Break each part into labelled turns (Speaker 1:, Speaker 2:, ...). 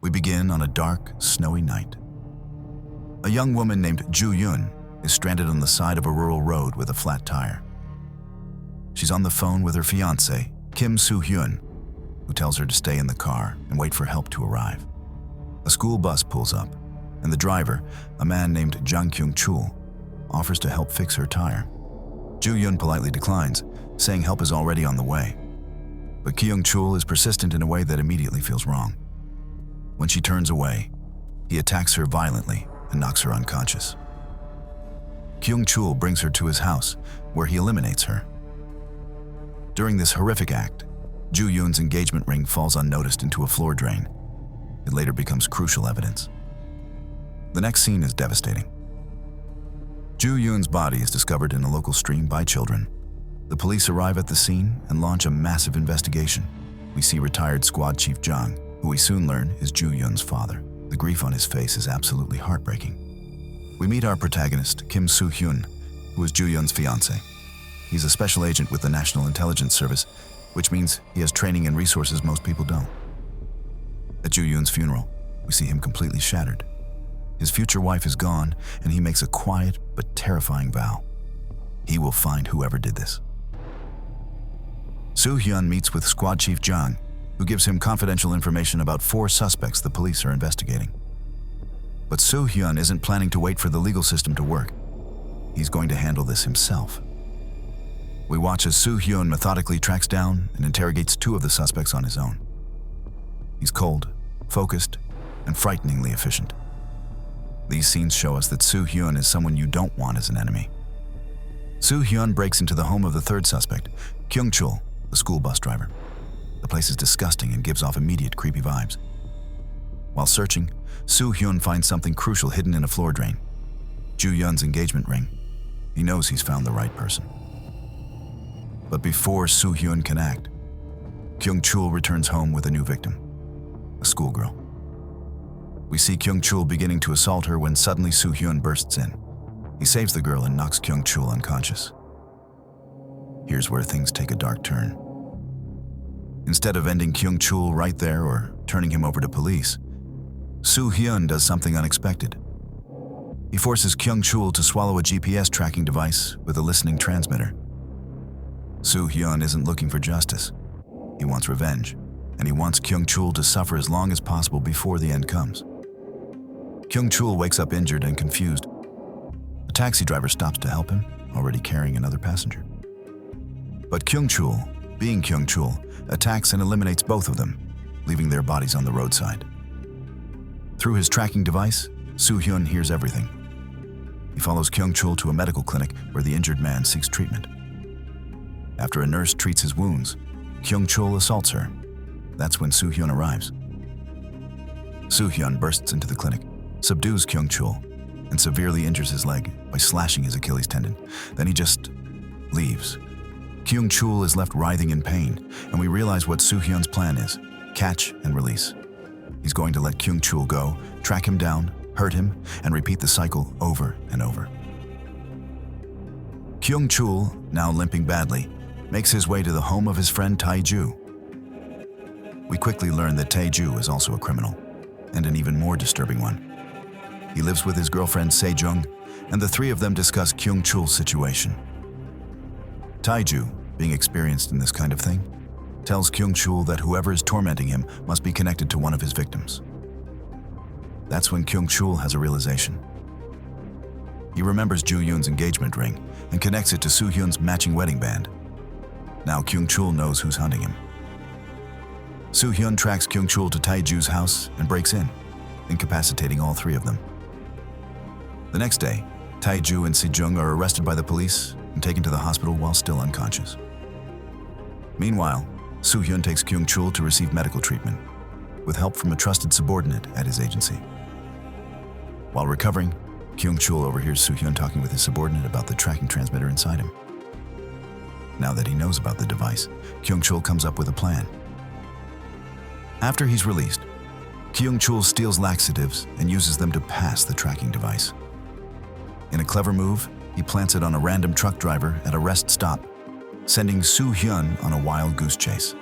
Speaker 1: We begin on a dark, snowy night. A young woman named Ju Yun is stranded on the side of a rural road with a flat tire. She's on the phone with her fiancé, Kim Soo-hyun, who tells her to stay in the car and wait for help to arrive. A school bus pulls up, and the driver, a man named Jang Kyung-chul, offers to help fix her tire. Ju Yun politely declines, saying help is already on the way. But Kyung-chul is persistent in a way that immediately feels wrong. When she turns away, he attacks her violently and knocks her unconscious. Kyung-chul brings her to his house, where he eliminates her. During this horrific act, Ju Yun's engagement ring falls unnoticed into a floor drain. It later becomes crucial evidence. The next scene is devastating. Ju Yun's body is discovered in a local stream by children. The police arrive at the scene and launch a massive investigation. We see retired Squad Chief Jang, who we soon learn is Ju Yun's father. The grief on his face is absolutely heartbreaking. We meet our protagonist, Kim Soo-hyun, who is Ju Yun's fiancé. He's a special agent with the National Intelligence Service, which means he has training and resources most people don't. At Ju Yun's funeral, we see him completely shattered. His future wife is gone, and he makes a quiet but terrifying vow. He will find whoever did this. Soo-hyun meets with Squad Chief Jang, who gives him confidential information about 4 suspects the police are investigating. But Soo-hyun isn't planning to wait for the legal system to work. He's going to handle this himself. We watch as Soo-hyun methodically tracks down and interrogates 2 of the suspects on his own. He's cold, focused, and frighteningly efficient. These scenes show us that Soo-hyun is someone you don't want as an enemy. Soo-hyun breaks into the home of the 3rd suspect, Kyung-chul, the school bus driver. The place is disgusting and gives off immediate creepy vibes. While searching, Soo-hyun finds something crucial hidden in a floor drain. Ju Yun's engagement ring. He knows he's found the right person. But before Soo-hyun can act, Kyung-chul returns home with a new victim, a schoolgirl. We see Kyung-chul beginning to assault her when suddenly Soo-hyun bursts in. He saves the girl and knocks Kyung-chul unconscious. Here's where things take a dark turn. Instead of ending Kyung-chul right there or turning him over to police, Soo-hyun does something unexpected. He forces Kyung-chul to swallow a GPS tracking device with a listening transmitter. Soo-hyun isn't looking for justice. He wants revenge, and he wants Kyung-chul to suffer as long as possible before the end comes. Kyung-chul wakes up injured and confused. A taxi driver stops to help him, already carrying another passenger. But Kyung-chul, being Kyung-chul, attacks and eliminates both of them, leaving their bodies on the roadside. Through his tracking device, Soo-hyun hears everything. He follows Kyung-chul to a medical clinic where the injured man seeks treatment. After a nurse treats his wounds, Kyung-chul assaults her. That's when Soo-hyun arrives. Soo-hyun bursts into the clinic, subdues Kyung-chul, and severely injures his leg by slashing his Achilles tendon. Then he just leaves. Kyung-chul is left writhing in pain, and we realize what Soo-hyun's plan is: catch and release. He's going to let Kyung-chul go, track him down, hurt him, and repeat the cycle over and over. Kyung-chul, now limping badly, makes his way to the home of his friend Tae-ju. We quickly learn that Tae-ju is also a criminal, and an even more disturbing one. He lives with his girlfriend Se-jung, and the 3 of them discuss Kyung-chul's situation. Tae-ju, being experienced in this kind of thing, tells Kyung-chul that whoever is tormenting him must be connected to one of his victims. That's when Kyung-chul has a realization. He remembers Ju Yun's engagement ring and connects it to Soo-hyun's matching wedding band. Now Kyung-chul knows who's hunting him. Soo-hyun tracks Kyung-chul to Tae-ju's house and breaks in, incapacitating all 3 of them. The next day, Tae-ju and Se-jung are arrested by the police and taken to the hospital while still unconscious. Meanwhile, Soo-hyun takes Kyung-chul to receive medical treatment, with help from a trusted subordinate at his agency. While recovering, Kyung-chul overhears Soo-hyun talking with his subordinate about the tracking transmitter inside him. Now that he knows about the device, Kyung-chul comes up with a plan. After he's released, Kyung-chul steals laxatives and uses them to pass the tracking device. In a clever move, he plants it on a random truck driver at a rest stop, sending Soo-hyun on a wild goose chase.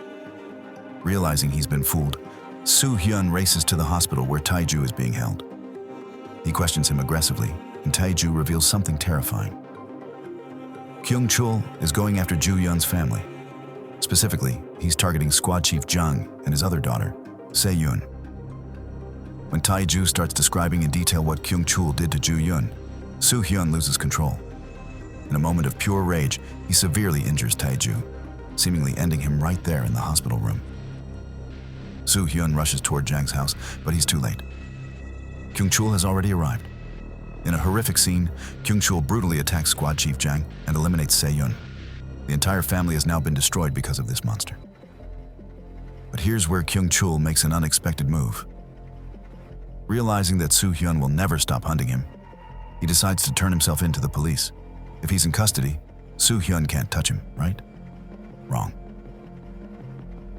Speaker 1: Realizing he's been fooled, Soo-hyun races to the hospital where Tae-ju is being held. He questions him aggressively, and Tae-ju reveals something terrifying. Kyung-chul is going after Ju-yeon's family. Specifically, he's targeting Squad Chief Jung and his other daughter, Se-yoon. When Tae-ju starts describing in detail what Kyung-chul did to Ju-yeon, Soo-hyun loses control. In a moment of pure rage, he severely injures Tae-ju, seemingly ending him right there in the hospital room. Soo-hyun rushes toward Jang's house, but he's too late. Kyung-chul has already arrived. In a horrific scene, Kyung-chul brutally attacks Squad Chief Jang and eliminates Se-yoon. The entire family has now been destroyed because of this monster. But here's where Kyung-chul makes an unexpected move. Realizing that Soo-hyun will never stop hunting him, he decides to turn himself in to the police. If he's in custody, Soo-hyun can't touch him, right? Wrong.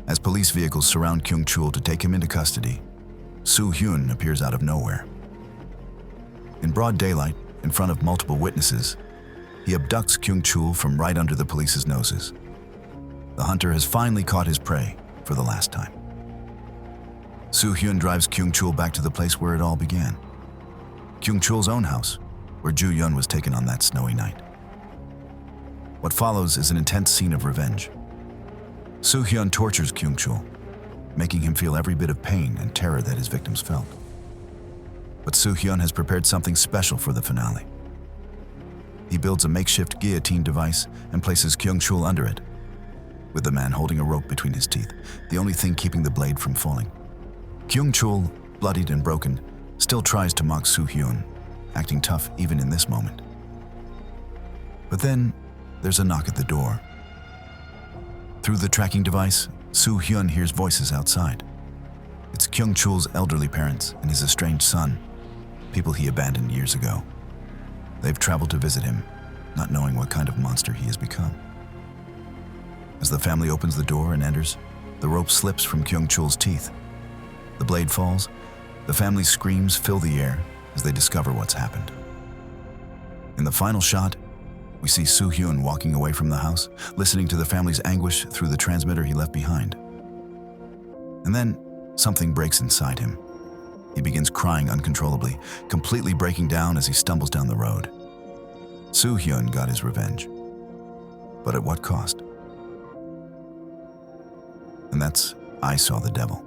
Speaker 1: As police vehicles surround Kyung-chul to take him into custody, Soo-hyun appears out of nowhere. In broad daylight, in front of multiple witnesses, he abducts Kyung-chul from right under the police's noses. The hunter has finally caught his prey for the last time. Soo-hyun drives Kyung-chul back to the place where it all began. Kyung-chul's own house, where Ju-yeon was taken on that snowy night. What follows is an intense scene of revenge. Soo-hyun tortures Kyung-chul, making him feel every bit of pain and terror that his victims felt. But Soo-hyun has prepared something special for the finale. He builds a makeshift guillotine device and places Kyung-chul under it, with the man holding a rope between his teeth, the only thing keeping the blade from falling. Kyung-chul, bloodied and broken, still tries to mock Soo-hyun, acting tough even in this moment. But then, there's a knock at the door. Through the tracking device, Soo-hyun hears voices outside. It's Kyung-chul's elderly parents and his estranged son, people he abandoned years ago. They've traveled to visit him, not knowing what kind of monster he has become. As the family opens the door and enters, the rope slips from Kyung-chul's teeth. The blade falls. The family's screams fill the air as they discover what's happened. In the final shot, we see Soo-hyun walking away from the house, listening to the family's anguish through the transmitter he left behind. And then, something breaks inside him. He begins crying uncontrollably, completely breaking down as he stumbles down the road. Soo-hyun got his revenge. But at what cost? And that's I Saw the Devil.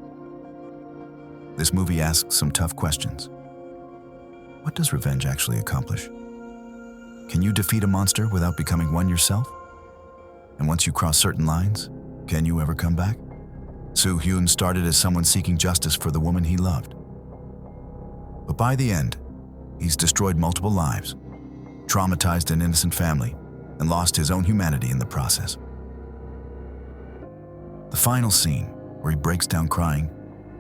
Speaker 1: This movie asks some tough questions. What does revenge actually accomplish? Can you defeat a monster without becoming one yourself? And once you cross certain lines, can you ever come back? Soo-hyun started as someone seeking justice for the woman he loved. But by the end, he's destroyed multiple lives, traumatized an innocent family, and lost his own humanity in the process. The final scene, where he breaks down crying,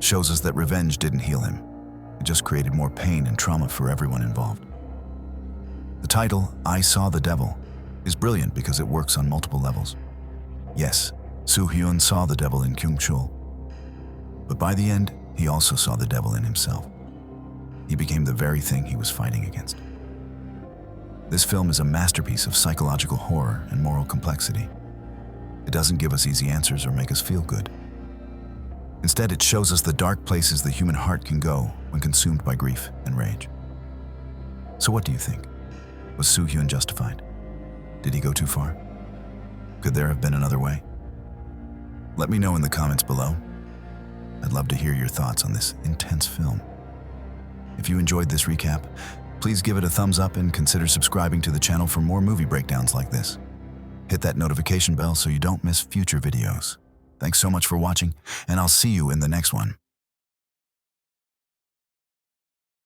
Speaker 1: shows us that revenge didn't heal him. It just created more pain and trauma for everyone involved. The title, I Saw the Devil, is brilliant because it works on multiple levels. Yes, Soo-hyun saw the devil in Kyung-chul, but by the end, he also saw the devil in himself. He became the very thing he was fighting against. This film is a masterpiece of psychological horror and moral complexity. It doesn't give us easy answers or make us feel good. Instead, it shows us the dark places the human heart can go when consumed by grief and rage. So what do you think? Was Soo-hyun justified? Did he go too far? Could there have been another way? Let me know in the comments below. I'd love to hear your thoughts on this intense film. If you enjoyed this recap, please give it a thumbs up and consider subscribing to the channel for more movie breakdowns like this. Hit that notification bell so you don't miss future videos. Thanks so much for watching, and I'll see you in the next one.